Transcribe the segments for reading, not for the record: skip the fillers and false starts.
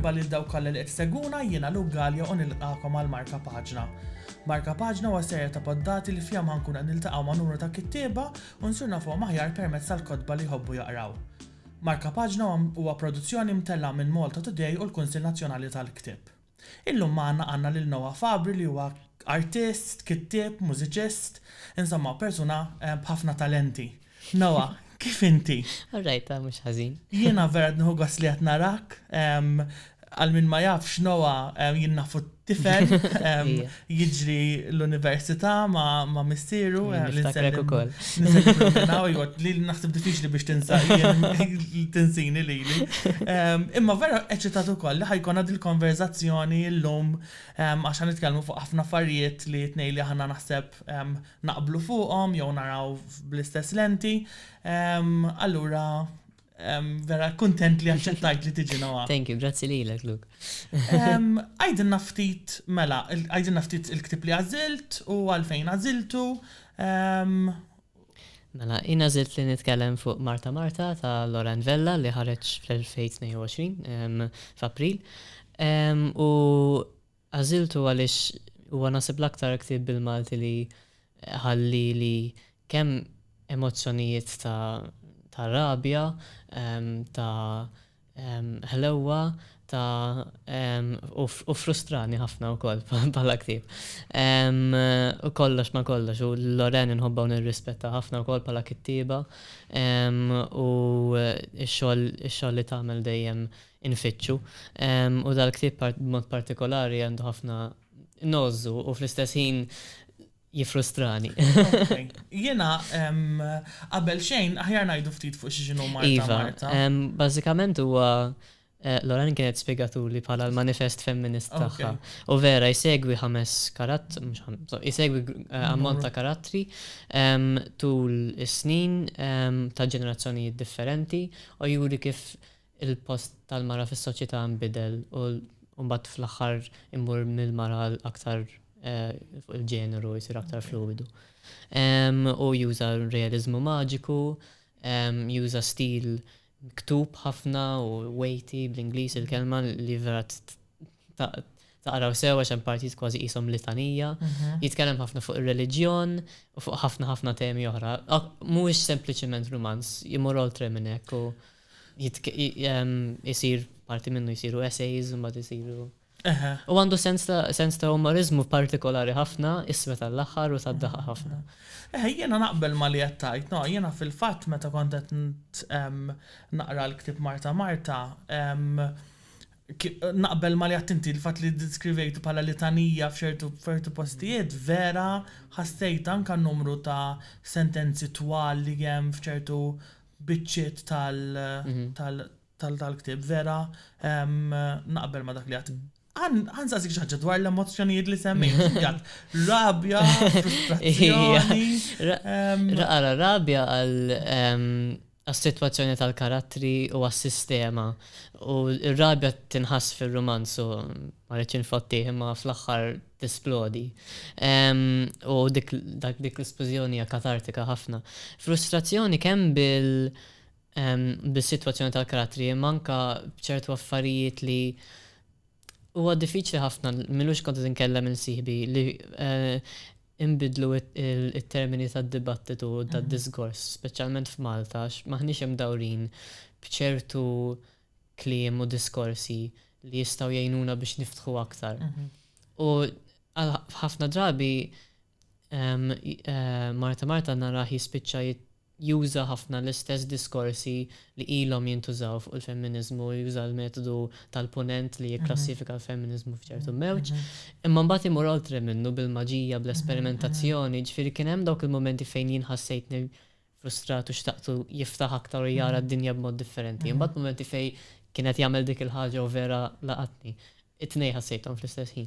Merħba lil dawk kollha li qed seguna jiena Lugalja u nilqakom għal Marka Paġna. Marka Paġna huwa serje ta' poddati li fihom ħankun qed niltaqgħu ma' numru ta' kittieba u nsur nafuhom aħjar permezz tal-kotba li jħobbu jaqraw. Marka Paġna huwa produzzjoni mtella minn Malta Today u l-Kunsill Nazzjonali tal-Ktieb. Illum għandna lil Noah Fabri li huwa artist, kittieb, mużiċist, insomma persuna b'ħafna talenti. Noah, kif inti? Alright, mhux ħażin. Jiena vera nħu għas li qed narak, għal min ma jafx Noah jien nafu t-tifel, jiġri l-università ma missieru. Niftakrek ukoll. Li naħseb diffiċli biex tinsini lili. Imma vera eċitat ukoll li ħajkun għad il-konverzazzjoni llum għax nitkellmu fuq ħafna affarijiet li tnej li ħanna naħseb naqblu fuqhom jew naraw bl-istess lenti. Allura vera kontent li għaxċettajt li tiġi Noah. Thank you, grazzi lilek, Luke. Għajdin naftit, għajdin naftit il-ktib li għazilt u għalfejn għaziltu. Mela, jina zilt li nitkellem fuq Marta Marta ta' Loren Vella li ħareġ fl-2022 f'April. U għaziltu għalix huwa nasib l-aktar ktib bil-Malti li ħalli li kemm emozzjonijiet ta' rabja, ta' ħlewa, u frustrani ħafna wkoll bħala ktib. U kollox ma kollox, u Loren inħobba u nirrispetta ħafna wkoll bħala kittiba, u x-xogħol li tagħmel dejjem infittxu. U dal-ktib b'mod partikolari għandu ħafna nozzu u fl-istess ħin jifrustrani. Jena, qabel xejn, aħjar ngħidu ftit fuq xinu Marta. Bażikament huwa Loren kienet spiegatuli bħala l-manifest feminist tagħha. U vera jsegwi jsegwi ammont ta' karattri tul is-snin ta' ġenerazzjonijiet differenti u juri kif il-post tal-mara fis-soċjetà nbidel u mbagħad fl-aħħar immur mill-mara aktar fuq il-ġeneru jisir aktar fluidu. U juża realizmu maġiku, juża stil ktub ħafna u weighty bl-Ingliż il-kelma li vera taqraw sewa x'hemm partit kważi qishom litanija. Jitkellem ħafna fuq ir-reliġjon u fuq ħafna temi oħra. Mhuwiex sempliċement romanz, jimur oltre minn hekk u jisir parti minnu jsiru essays u mbagħad isiru. U għandu sens ta' umorizmu partikolari ħafna, isma tal-aħħar u tad-daħħa ħafna. Jiena naqbel ma li għattajt, jiena fil-fatt meta kontet naqra l-ktib Marta Marta, naqbel ma li għattinti l-fatt li diskrivejtu pala litanija f'ċertu postijiet, vera ħassejt anka numru ta' sentenzi twal li jem f'ċertu biċċiet tal-ktib, vera naqbel ma dak li għattinti. Għanżasik xaġġa dwar l-emozjonijiet li semmejt, rabja, frustrazzjoni. Rabja għal-situazzjoni tal-karattri u għas-sistema. U r-rabja tinħass fil-romanz u marriċ infotti imma fl-axħar tisplodi. U dik l-esplosjoni hija katartika ħafna. Frustrazzjoni kemm bil-situazzjoni tal-karattri, manka ċertu affarijiet li huwa diffiċli ħafna, milux kontu tinkellem il-sieħbi li imbidlu il-termini tad-dibattitu u tad-disgors, speċjalment f'Malta, maħniex mdawrin b'ċertu kliem u diskorsi li jistgħu jgħinuna biex niftħu aktar. U ħafna drabi Marta naraħ jispiċċa juża ħafna l-istess diskorsi li ilhom jintużaw fuq il-femminizmu, juża l-metodu tal-punent li jikklassifika l-femminizmu f'ċertu mewġ, imma mbagħad imur oltre minnu bil-maġija, bl-esperimentazzjoni, ġifieri kien hemm dawk il-momenti fejn jien ħassejtni frustratu xtaqtu jiftaħ aktar u jara d-dinja b'mod differenti. Imbagħad momenti fejn kienet jagħmel dik il-ħaġa u vera laqatni. It-tnej ħassejthom fl-istess ħin.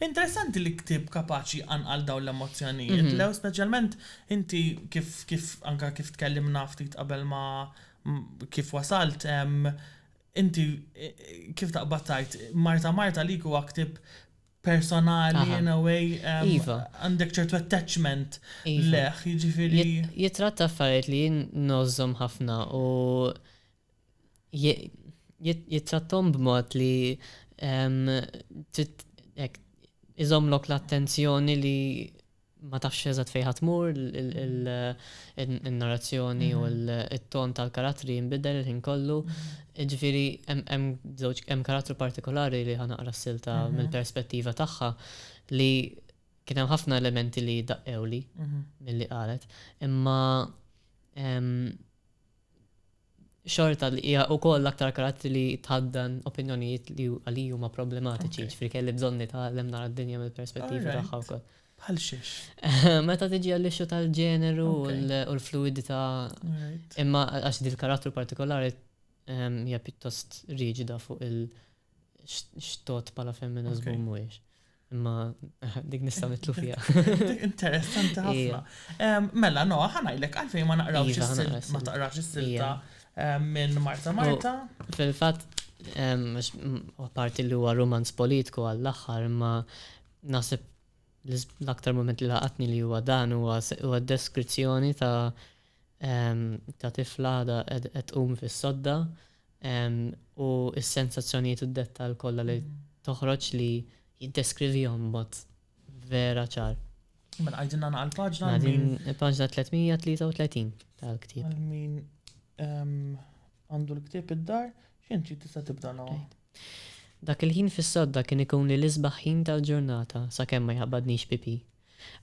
Interessanti li ktib kapaċi għal dawn l-emozzjonijiet. Lew speċjalment inti kif tkellimna ftit qabel ma kif wasalt, inti kif taqbattajt Marta li huwa ktib personali in a way għandek ċertu attachment leħ, jiġifieri. Jitratta affarijiet li jien nożżhom ħafna u jitrattom b'mod li iżomlok l-attenzjoni li ma tafx eżatt fejn ħatmur, il-narrazzjoni u il-ton tal-karattri jinbidel il-ħin kollu. Ġifieri hemm karattru partikolari li ħanaqra s-silta mill-perspettiva tagħha li kien hemm ħafna elementi li daqqewli milli qalet, imma xorta li hija wkoll aktar karattri li tħaddan opinjonijiet li għaliju ma problematiċi, ġifieri kelli bżonni tagħlem nara d-dinja mill-perspettiva tagħha wkoll. Bħal xiex. Meta tiġi għall-ixu tal-ġeneru u l-fluidità, imma għax dil karattru partikolari hija pjuttost riġida fuq il-xtot bħala femminizmu mhuwiex. Imma dik nistgħu nitlu fiha. Interessanti ħafna. Mela no, ħanajlek għalfejn ma naqrawx ma taqrax is-silta minn Marta. Fil-fatt, parti li huwa romanz politiku għall-aħħar, imma naħseb l-aktar moment li laqatni li huwa dan huwa deskrizzjoni ta' tifla qed tqum fis-sodda u s-sensazzjonijiet u d-dettal kollha li toħroġ li jiddeskrivihom b'mod vera ċar. Mela għajdinna għal-paġna. Il-paġna 333 tal-ktieb. Min għandu l-ktieb id-dar, x'inti tista' tibda naw? Dak il-ħin fis-sodda kien ikun li l-isbaħ ħin tal-ġurnata sakemm ma jaqbadniex pipi.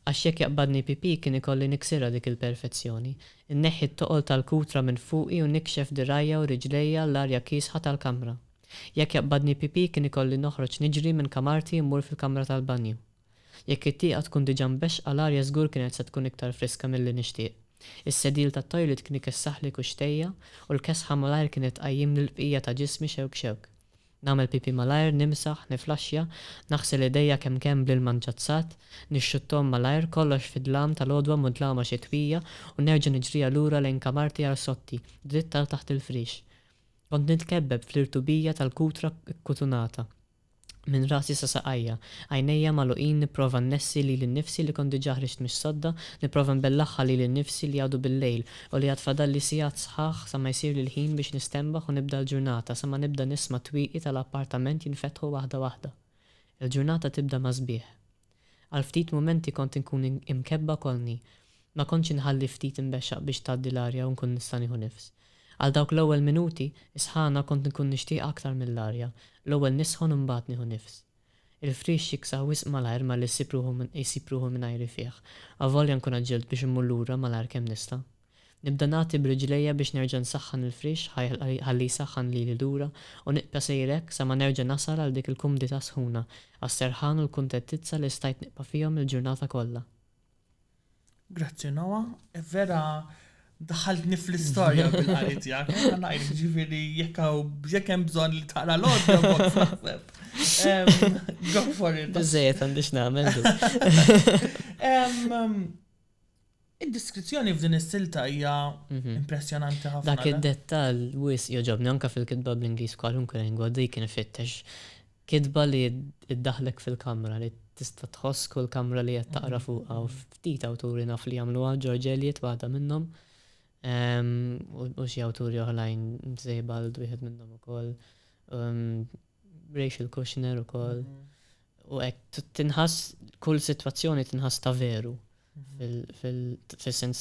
Għax jekk jaqbadni pipi kien ikolli niksira dik il-perfezzjoni. Inneħħi t-toqol tal-kutra minn fuqi u nikxef dirajja u riġlejja l-arja kisħa tal-kamra. Jekk jaqbadni pipi kien ikolli noħroġ niġri minn kamarti immur fil-kamra tal-banju. Jekk it-tieqa tkun diġà mbexqa l-arja żgur kienet se tkun iktar friska milli nixtieq. Is-sedil tat-toilet kien ikessaħli kuxtejja u l-kesħa malajr kienet qajjim l-bqija ta' ġismi xewk. Nagħmel pipi malajr, nimsaħ, niflaxxa, naħsel idejja kemm bl-manġazzat, nixxuttom malajr kollox fid-dlam tal-għodwa mudlama xitwija u nerġa' niġrija lura lejn kamarti arsotti, dritt taħt il-frix. Kont nitkebbeb fl-irtubija tal-kutra kutunata. Minn rasi sa saqajja, għajnejja magħluqin nipprova nnessi li l-nifsi li kont diġà ħriġt mix-sodda, nipprova nbellaħħa li l-nifsi li għadu bil-lejl u li għad fadalli sigħat sħaħ sa ma jsir li l-ħin biex nistembaħ u nibda l-ġurnata sa ma nibda nisma' twieqi tal-appartament jinfetħu waħda waħda. Il-ġurnata tibda ma' sbieħ. Għal ftit momenti kont inkun imkebba kolni, ma kontx inħalli ftit imbexxaq biex tgħaddi l-arja u nkun nista' nieħu nifs. Għal dawk l-ewwel minuti, isħana kont nkun nixtieq aktar mill-arja, l-ewwel nisħon imbagħad nieħu nifs. Il-frix jiksa wisq malajr ma li jsipruħu mingħajr fih. Avolja nkun aġġilt biex immur lura malajr kemm nista'. Nibda nagħti b'riġlejja biex nerġa' nsaħħan il-frix ħalli jsaħħan lili lura u niqpa sejrek sa ma nerġa' nasal għal dik il-kumdita sħuna għas-serħan u l-kuntettizza li stajt niqpa fihom il-ġurnata kollha. Grazzi Noa, vera daħaltni fl-istorja bil-qari tiegħek. Għandna ġifieri jekk hemm bżonn li taqra l-odda naħseb. Go for it. Biżejjed għandix nagħmel. Id-diskrizzjoni f'din is-silta hija impressjonanti ħafna. Dak id-dettall wis joġobni anke fil-kitba bl-Ingliż kwalunkwe lingwa dik kien ifittex kitba li iddaħlek fil-kamra li tista' tħoss kull kamra li qed taqra fuqha u ftit awturi naf li jagħmluha George Eliot waħda minnhom. U xi awturi oħrajn Sebald wieħed minnhom ukoll. Rachel Kushner ukoll. U hekk tinħass kull sitwazzjoni tinħass ta' veru. Fil-sens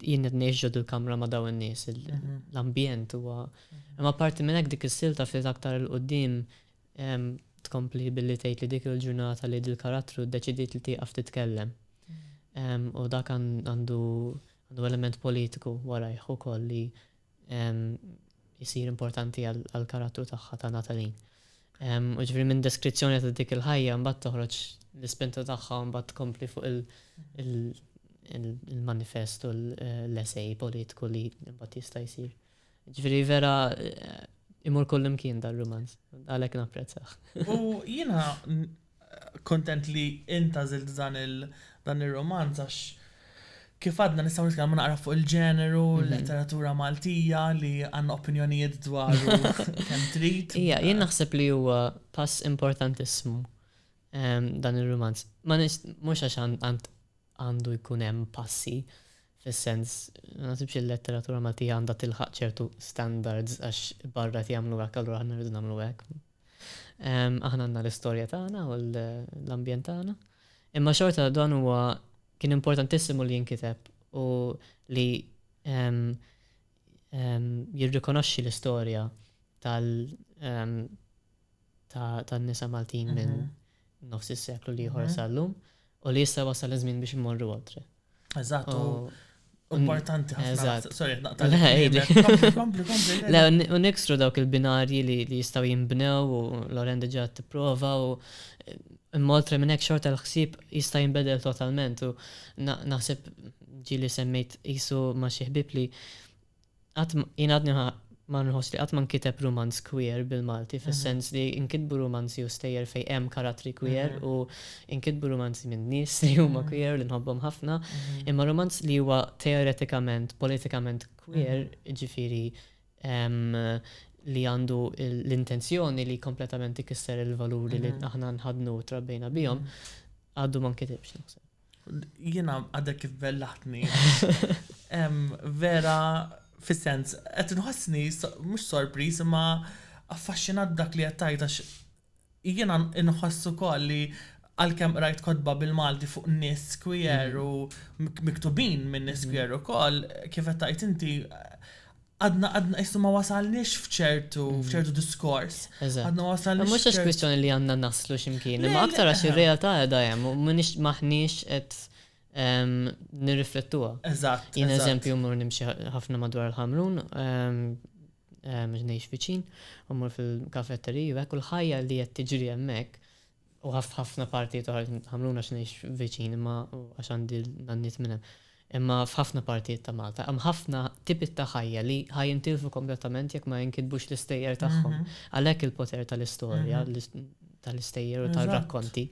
jien qed ngħix il-kamra ma' dawn in-nies, l-ambjent huwa. Imma parti minn hekk dik is-silta ftit aktar il qudiem tkompli billi tgħid li dik il-ġurnata li dil-karattru ddeċidiet li tieqaf titkellem. U dak għandu element politiku warajh ukoll li jisir importanti għall-karattru tagħha ta' Natalie. U ġifieri minn deskrizzjoni ta' dik il-ħajja mbagħad toħroġ l-ispinta tagħha mbagħad tkompli fuq il-manifest u l-essej politiku li mbagħad jista' jsir. Ġifieri vera imur kull imkien dal-romanz, għalhekk napprezzah. U jiena kontent li inta żilt dan ir-romanz għax kif għadna nistgħu nitkellmu naqra fuq il-ġeneru, l-letteratura Maltija li għandna opinjonijiet dwaru kemm trid. Ija, jien naħseb li huwa pass importantissimu dan ir-romanz. Mhux għax għandu jkun hemm passi fis-sens, ma nasibx il-letteratura Maltija għandha tilħaq ċertu standards għax barra jagħmlu hekk allura aħna rridu nagħmlu hekk. Aħna għandna l-istorja tagħna u l-ambjent tagħna. Imma xorta dan huwa kien importantissimu li jinkiteb u li jirrikonoxxi l-istorja tan-nisa Maltin minn nofs is-seklu li ieħor sallum u li issa wasal iż-żmien biex immorru oltre. Eżatt, importanti ħafna. Sorry, kompli. Le, u nikstru dawk il-binarji li jistgħu jinbnew u Lorenda ġat tipprova u imoltre minn hekk xorta l-ħsieb jista' jinbedel totalment u naħseb ġieli semmejt qisu ma' xi ħbieb li jien għadni ma nħoss li qatt ma nkiteb romanz queer bil-Malti fis-sens li nkitbu romanzi u stejjer fejn hemm karattri queer u nkitbu romanzi minn nies li huma queer li nħobbhom ħafna, imma romanz li huwa teoretikament, politikament queer, ġifieri li għandu l-intenzjoni li kompletament ikisser il-valuri li aħna nħadnu u trabbejna bihom, għaddu ma nkitibx naħseb. Jiena għadek kif bellaħtni. Vera fis-sens, qed inħossni mhux sorpriż imma affaxxinat dak li qed tgħid għax jiena inħoss ukoll li għalkemm rajt kotba bil-Malti fuq nies queer u miktubin minn nies queer ukoll kif qed tgħid inti għadna issu ma wasalniex f'ċertu diskors. Għadna wasalniex. Mhux għax kwistjoni li għandna naslu x'imkien, imma aktar għax ir-realtà qiegħda hemm u maħniex qed nirriflettuha. Eżatt. Jien eżempju mmur nimxi ħafna madwar il-Ħamrun, ngħix viċin, u mmur fil-kafetterija u hekk u l-ħajja li qed tiġri hemmhekk u ħafna partijiet oħra Ħamrun għax ngħix viċin imma għax għandi nannit minn hemm. Imma f'ħafna partijiet ta' Malta hemm ħafna tipit ta' ħajja li ħajintilfu kompletament jekk ma jinkitbux l-istejjer tagħhom. Għalhekk il-poter tal-istorja, tal-istejjer u tal-rakkonti.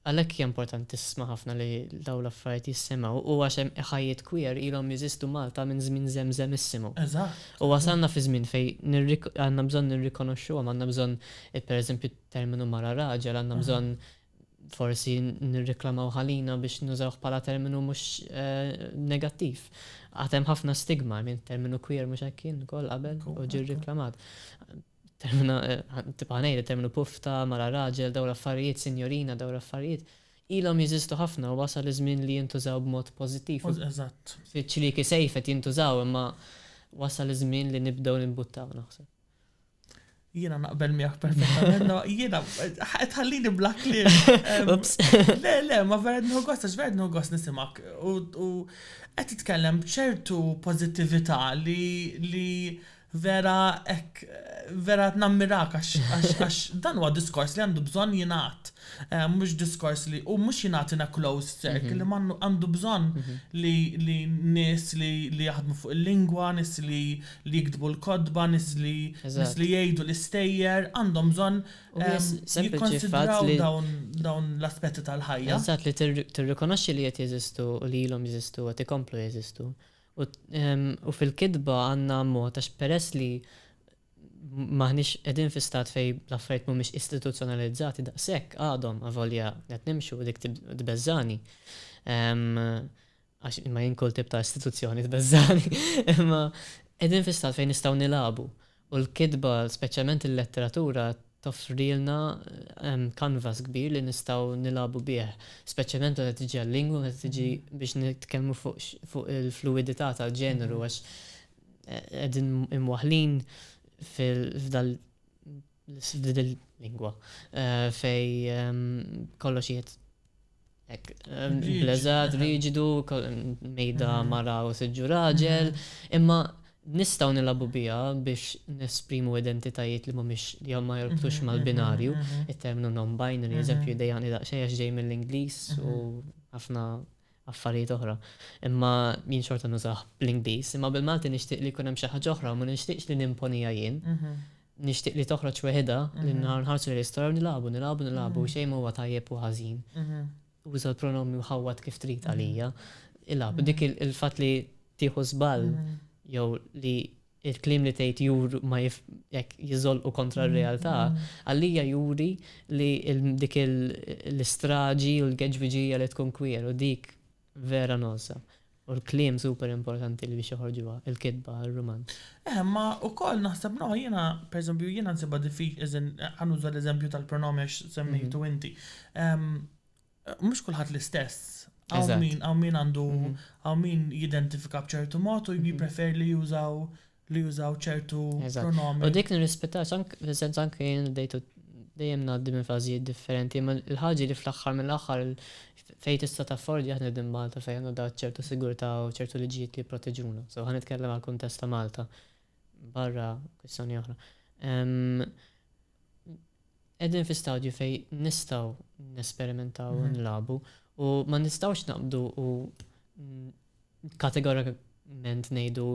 Għalhekk hija importanti tisma' ħafna li daw l-affarijiet jissemgħu u għax hemm ħajjiet queer ilhom jeżistu Malta minn żmien żemżemissimu. Eżatt. U wasalna fi żmien fejn għandna bżonn nirrikonoxxuhom, għandna bżonn pereżempju terminu mara raġel, għandna bżonn forsi nirriklamaw ħalina biex nużawh bħala terminu mhux negattiv. Għad hemm ħafna stigma minn terminu queer mhux hekk kien ukoll qabel u ġie rriklamat. Terminu pufta, mara raġel, daw l-affarijiet, sinjorina, daw l-affarijiet, ilhom jeżistu ħafna u wasal iż-żmien li jintużaw b'mod pożittiv. Eżatt. Fiċ-ċiliki sejfet jintużaw imma wasal iż-żmien li nibdew nimbuttaw naħseb. Jiena naqbel miegħek perfettament, jiena tħallini bla kliem. Le, ma vera nħu gost nisimgħek u qed titkellem b'ċertu pożittività li vera tnammirak għax dan huwa diskors li għandu bżonn jingħad. Mhux diskors li u mhux jingħad in a closed circle li għandu bżonn li nies li jaħdmu fuq il-lingwa, nies li jiktbu l-kodba, nies li jgħidu l-istejjer għandhom bżonn jikkonsidraw dawn l-aspetti tal-ħajja. Eżatt li tirrikonoxxi li qed jeżistu u li ilhom jeżistu qed ikomplu jeżistu. U fil-kidba għandna mod għax peress li maħniex qegħdin fi stat fejn l-affarijiet mhumiex istituzzjonalizzati daqshekk għadhom avolja qed nimxu dik tbeżżani. Għax ma jien kull tip ta' istituzzjoni tbeżżani, imma qegħdin fi stat fejn nistgħu nilagħbu. U l-kidba, speċjalment il-letteratura, toffrilna kanvas kbir li nistgħu nilagħbu bih, speċjalment meta tiġi għal-lingwa, meta tiġi biex nitkellmu fuq il-fluidità tal-ġeneru għax qegħdin imwaħlin f'dal lingwa fej kollox jiet bleżat, riġidu, mejda mara u siġġu raġel, imma nistaw nilabu bija biex nesprimu identitajiet li li ma jorbtux mal-binarju, il-terminu non-binary, eżempju dejjani daqxej għax ġej mill-Inglis u ħafna affarijiet oħra. Imma jien xorta nużaħ bl-Inglis, imma bil-Malti nixtieq li jkun hemm xi ħaġa oħra u ma nixtieqx li nimponija jien. Nixtieq li toħroġ weħda li nħarsu l-istorja u nilabu xejn huwa tajjeb u ħażin. Uża l-pronomi u ħawwat kif trid għalija. Ilab, dik il-fatt li tieħu żball jew li il-klim li tgħid jur ma jekk jiżolqu kontra r-realtà, għalija juri li dik l-istraġi u l-geġbiġija li tkun queer u dik vera nosa. U l-kliem super importanti li biex joħorġuha, il-kitba, il-romanz. Ma u koll naħseb no, jena, per eżempju, jena nsibba għanuża l-eżempju tal-pronomi għax semmejtu inti. Mux kullħat l-istess. Għaw min għandu, għaw min jidentifika bċertu mod u jiprefer li jużaw ċertu pronomi. U dik nirrispettax, fil-sens anke jien dejjem ngħaddi minn fażijiet differenti, ma l-ħaġi li fl-aħħar mill-aħħar fejn tista' taffordi aħna din Malta fejn għandna dat ċertu sigurtà u ċertu liġijiet li jipproteġuna. So ħanitkellem għal kuntest ta' Malta barra kwistjoni oħra. Qegħdin fi stadju fejn nistgħu nesperimentaw u nlabu u ma nistgħux naqbdu u kategorikament ngħidu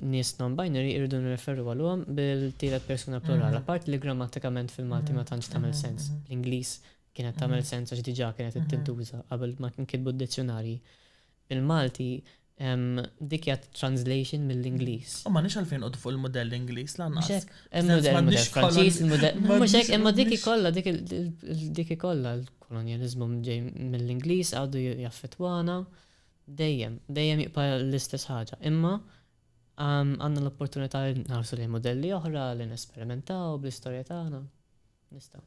nies non-binary irridu nirreferru għalhom bil-tielet persuna plurali. Apart li grammatikament fil-Malti ma tantx tagħmel sens. L-Ingliż kienet tagħmel sens għax diġà kienet tintuża qabel ma kienbu d-dizzjonarji. Bil-Malti dik hija translation mill-Ingliż. U ma nix għalfejn qogħdu fuq il-modell Ingliż lanqas. Il-modell Franċiż, il-modell mhux hekk imma dik ikollha l-kolonjaliżmu ġej mill-Ingliż għadu jaffettwana dejjem jibqa' l-istess ħaġa. Imma għandna l-opportunità li nħarsu li modelli oħra li nesperimentaw bl-istorja tagħna. Nistgħu.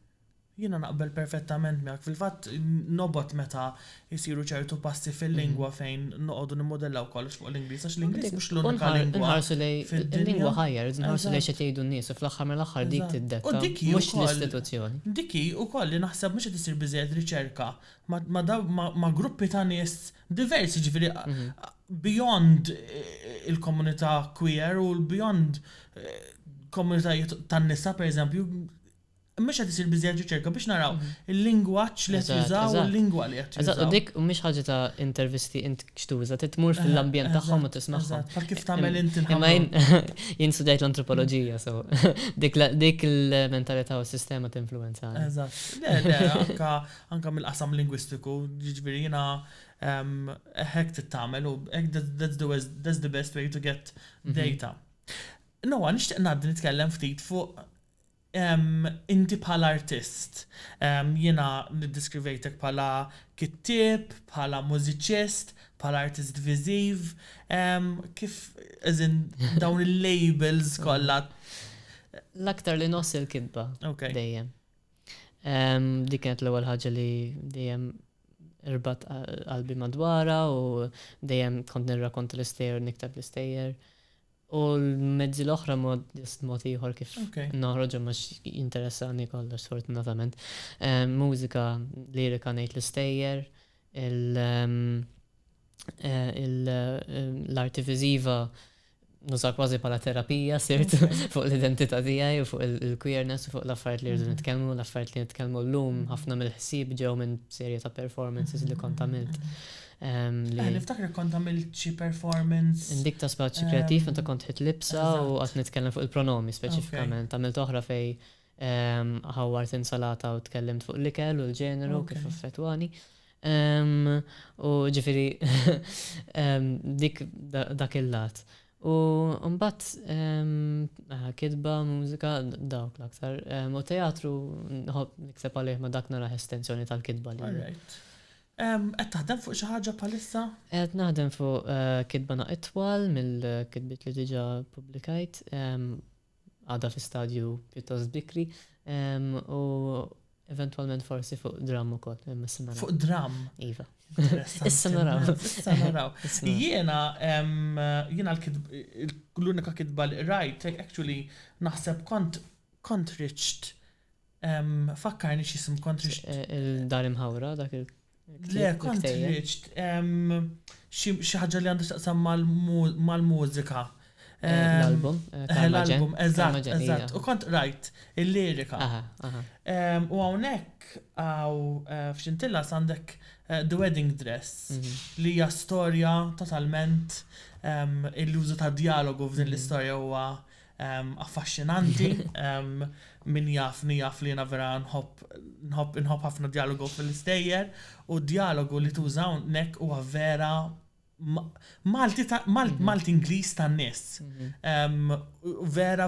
Jiena naqbel perfettament miegħek. Fil-fatt nobot meta jisiru ċertu passi fil-lingwa fejn noqogħdu nimmodellaw kollox fuq l-Ingliż għax l-Ingliż mhux l-unika lingwa. Nħarsu lej il-lingwa ħajjar, nħarsu lej x'qed jgħidu n-nies u fl-aħħar mill-aħħar dik tiddetta mhux l-istituzzjoni. Diki wkoll li naħseb mhux qed isir biżejjed riċerka ma' gruppi ta' nies diversi ġifieri beyond il-komunità queer u beyond komunitajiet tan-nisa pereżempju mhux qed isir biżejjed riċerka biex naraw il-lingwaġġ li qed jużaw u l-lingwa li qed jużaw. U dik mhix ħaġa ta' intervisti int xtuża, titmur fil-ambjent tagħhom u tismagħhom. Kif tagħmel inti imma jien studajt l-antropoloġija, so dik il-mentalità u s-sistema tinfluwenza. Eżatt. Le, anke mill-qasam lingwistiku, jiġifieri jiena hekk tittamel u that's the best way to get data. No, nixtieq ngħaddi nitkellem ftit fuq inti bħala artist, jiena niddiskrivejtek bħala kittieb, bħala mużiċist, bħala artist viżiv, kif eżin dawn il-labels kollha. L-aktar li noss il-kitba dejjem. Dik kienet l-ewwel ħaġa li dejjem irbat qalbi madwara u dejjem kont nirrakont l-istejjer niktab l-istejjer. U l-mezzi l-oħra mod ieħor kif noħroġu mhux jinteressani kollox sfortunatament. Mużika, lirika ngħid l-istejjer, l-arti viżiva nuża kważi bħala terapija sirt fuq l-identità tiegħi u fuq il-queerness u fuq l-affarijiet li rridu nitkellmu, l-affarijiet li nitkellmu llum ħafna mill-ħsieb ġew minn serje ta' performances li kont għamilt. Niftakar kont għamilt xi performance. Dik ta' spaċi kreattiv meta kont ħidt libsa u qatt nitkellem fuq il-pronomi speċifikament. Għamilt oħra fej ħawwart insalata u tkellimt fuq l-ikel u l-ġeneru kif affettwani. U ġifieri dik dak il-lat. U mbagħad kitba, mużika, dawk l-aktar. U teatru nikseb għalih ma dak nara estensjoni tal-kitba li. Qed taħdem fuq xi ħaġa bħalissa? Qed naħdem fuq kitba itwal mill-kitbiet li diġà pubblikajt għadha fi stadju pjuttost bikri u eventwalment forsi fuq dram ukoll imma issa naraw. Fuq dram? Iva. Issa naraw. Jiena l-unika kitba li rajt actually naħseb kont riċt fakkarni x'isem kont riċt. Il-dar imħawra dak Le, kont riċt xi ħaġa li għandha x'taqsam mal-mużika. L-album, l-album, eżatt. U kont rajt il-lirika. U hawnhekk f'Xintillas għandek The Wedding Dress li hija storja totalment l-użu ta' dialogu f'din l-istorja huwa affaxxinanti. Min jaf li jena vera nħobb ħafna dialogu fil-istejjer u dialogu li tuża hawnhekk huwa vera Malti-Ingliż tan-nies. Vera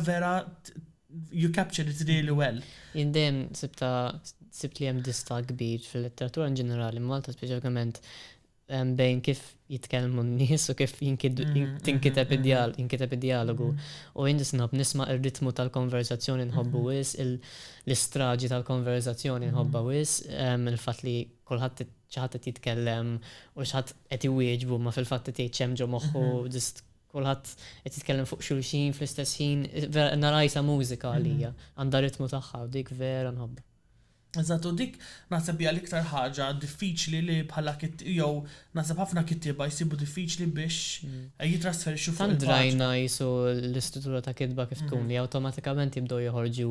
you captured it really well. Jindem sibt li hemm dista kbir fil-letteratura in ġenerali, Malta speċjalment bejn kif jitkellmu n-nies u kif tinkiteb id-dialogu. U jindis nħobb nisma' ir-ritmu tal-konverzazzjoni nħobbu wis, l-istraġi tal-konverzazzjoni nħobba wis, il-fatt li kulħadd ċaħat qed jitkellem u xaħat qed iwieġbu ma fil-fatt qed jgħid ġo moħħu ġist kulħadd qed jitkellem fuq xulxin fl-istess ħin, vera narajsa mużika għalija, għandha ritmu tagħha u dik vera nħobba. Eżatt, u dik naħseb hija l-iktar ħaġa diffiċli li bħala jew naħseb ħafna kittieba jsibu diffiċli biex jitrasferixxu fuq il-drajna jisu l-istruttura ta' kitba kif tkun li awtomatikament jibdew joħorġu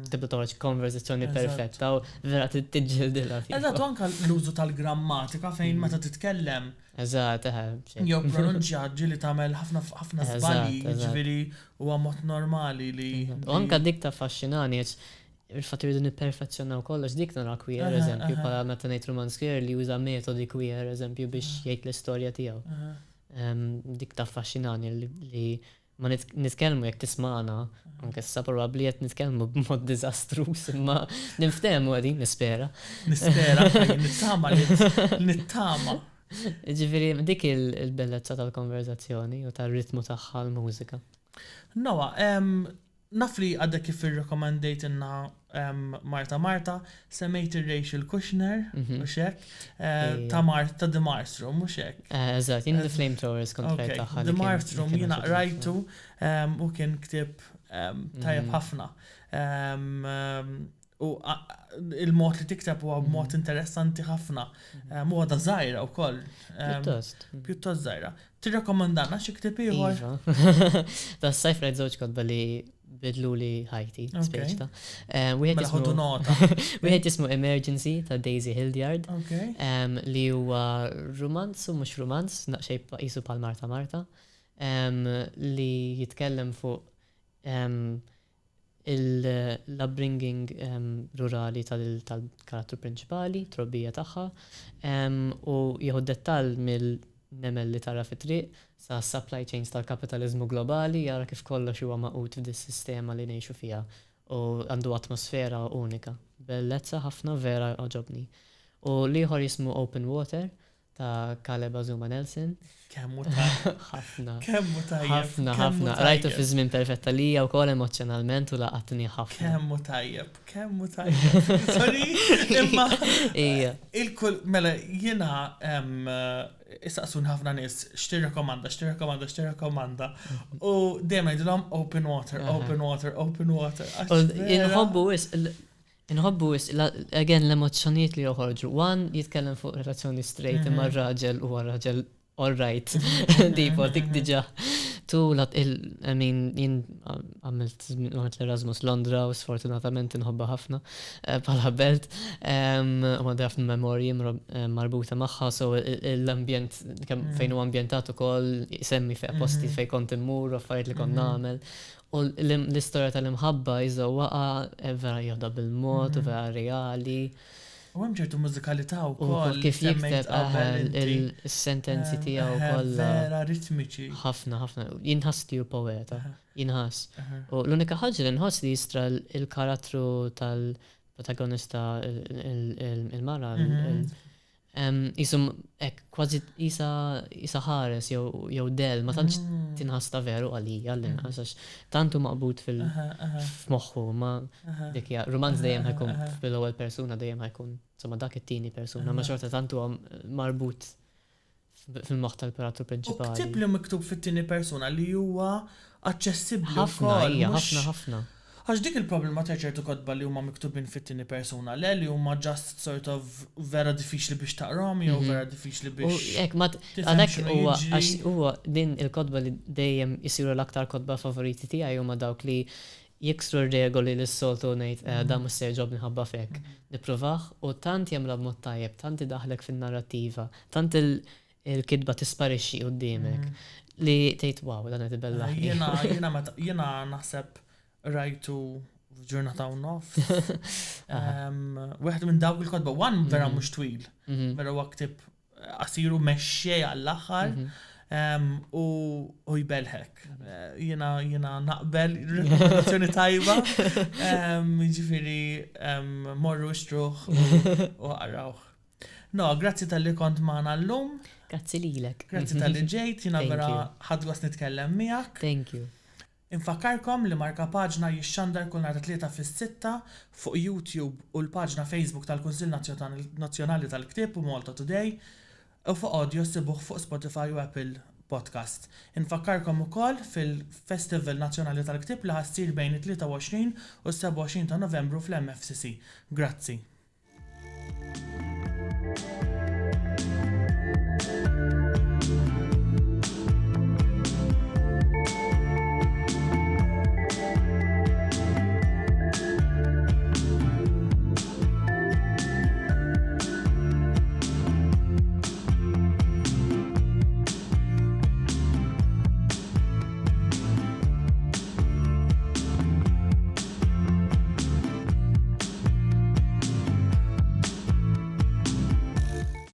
tibda toħroġ konverzazzjoni perfetta u vera tiġġildilha. Eżatt, u anke l-użu tal-grammatika fejn meta titkellem. Eżatt, jew pronunċjaġġi li tagħmel ħafna żbalji, jiġifieri huwa mod normali li. U anke dik affaxxinani il-fatt irridu nipperfezzjonaw kollox dik nara queer eżempju bħala meta ngħid Roman Square li juża metodi queer eżempju biex jgħid l-istorja tiegħu. Dik taffaxxinani li ma nitkellmu jekk tismana, anke issa probabbli qed nitkellmu b'mod diżastruż imma niftehmu qegħdin nispera. Nittama. Ġifieri dik il-bellezza tal-konverzazzjoni u tar-ritmu tagħha l-mużika. Noa, naf li għadda kif ir-recommendate inna Marta semmejt ir-Rachel Kushner u xek ta' The Marstrom u xek. Eżatt, jien The Flamethrowers kont rajt tagħha. The Marstrom jiena rajtu u kien ktieb tajjeb ħafna. U il-mod li tikteb huwa b'mod interessanti ħafna. Huwa da żgħira wkoll. Pjuttost żgħira. Tirrakkomandana xi ktieb ieħor? Da sajf rajt żewġ kotba li bidlu li ħajti, speċta. Wieħed jismu Emergency ta' Daisy Hildyard, li huwa romanz u mhux romanz, naqxej qisu bħal Marta, li jitkellem fuq il-upbringing rurali tal-karattru prinċipali, trobbija tagħha, u jieħu dettall mill-nemel li tara fit-triq sa' supply chains tal-kapitalizmu globali, jara kif kollox huwa maqut f'dis sistema li ngħixu fiha u għandu atmosfera unika. Bellezza ħafna vera oġobni. U liħor jismu Open Water ta' Caleb Azuma Nelson. Kemmu tajjeb. Ħafna. Rajtu fi żmien perfetta lija wkoll emozjonalment u laqatni ħafna. Kemmu tajjeb. Sorry, imma il-kull mela jiena issaqsun ħafna nies x'tirrakkomanda. U dejjem ngħidulhom Open Water. Inħobbu again l-emozzjonijiet li joħorġu. One jitkellem fuq relazzjoni straight imma raġel huwa raġel all right. Tipo dik diġà. Two jien għamilt l-Erasmus Londra u sfortunatament inħobba ħafna bħala belt. Ma ħafna memorji marbuta magħha so l-ambjent fejn huwa ambjentat ukoll isemmi fejn posti fejn kont immur u affarijiet li kont nagħmel. U l-istorja tal-imħabba waqa' vera joħda bil-mod u vera reali. U hemm ċertu mużikalità wkoll kif jikteb il-sentenzi tiegħu kollha vera ritmiċi. Ħafna. Jinħass tiegħu poeta. Jinħass. U l-unika ħaġa li nħoss li jistra il-karattru tal-protagonista il-mara jisum kważi jisa ħares jew del ma tantx tinħass ta' veru għalija għax tantu maqbud f'moħħu ma dik hija romanz dejjem ħajkun bil-ewwel persuna dejjem ħajkun insomma dak it-tieni persuna ma xorta tantu marbut fil-moħħ tal-karattru prinċipali. U ktib li miktub fit-tieni persuna li huwa aċċessibbli wkoll. Ħafna. Għax dik il-problema ta' ċertu kodba li huma miktubin fit-tieni persuna li huma just sort of vera diffiċli biex taqrom jew vera diffiċli biex. Hekk ma għalhekk huwa din il-kodba li dejjem isiru l-aktar kodba favoriti tiegħi huma dawk li jiksru regoli li s-soltu ngħid dan mhux se jġobni ħabba fek. Nippruvaħ u tant jagħmilha b'mod tajjeb, tant idaħlek fin-narrattiva, tant il-kidba tisparixxi quddiemek li tgħid wow dan qed ibellaħ. Jiena naħseb rajtu f'ġurnata u nofs. Wieħed minn dawk il-kodba, one vera mhux twil, vera huwa ktieb qasiru mexxej għall-aħħar u jbelħek. Jiena naqbel rekomendazzjoni tajba, jiġifieri morru xtruħ u qaraw. No, grazzi tal-li kont magħna llum. Grazzi lilek. Grazzi tal-li ġejt, jina Thank vera you. ħadgos nitkellem miegħek. Thank you. Infakkarkom li Marka Paġna jixxandar kull nhar 3 fis-6 fuq YouTube u l-paġna Facebook tal-Kunsill Nazzjonali tal-Ktieb u Malta Today u fuq audio sibuh fuq Spotify u Apple Podcast. Infakkarkom ukoll fil-Festival Nazzjonali tal-Ktieb li ħassir bejn it-23 u s-27 ta' Novembru fl-MFCC. Grazzi.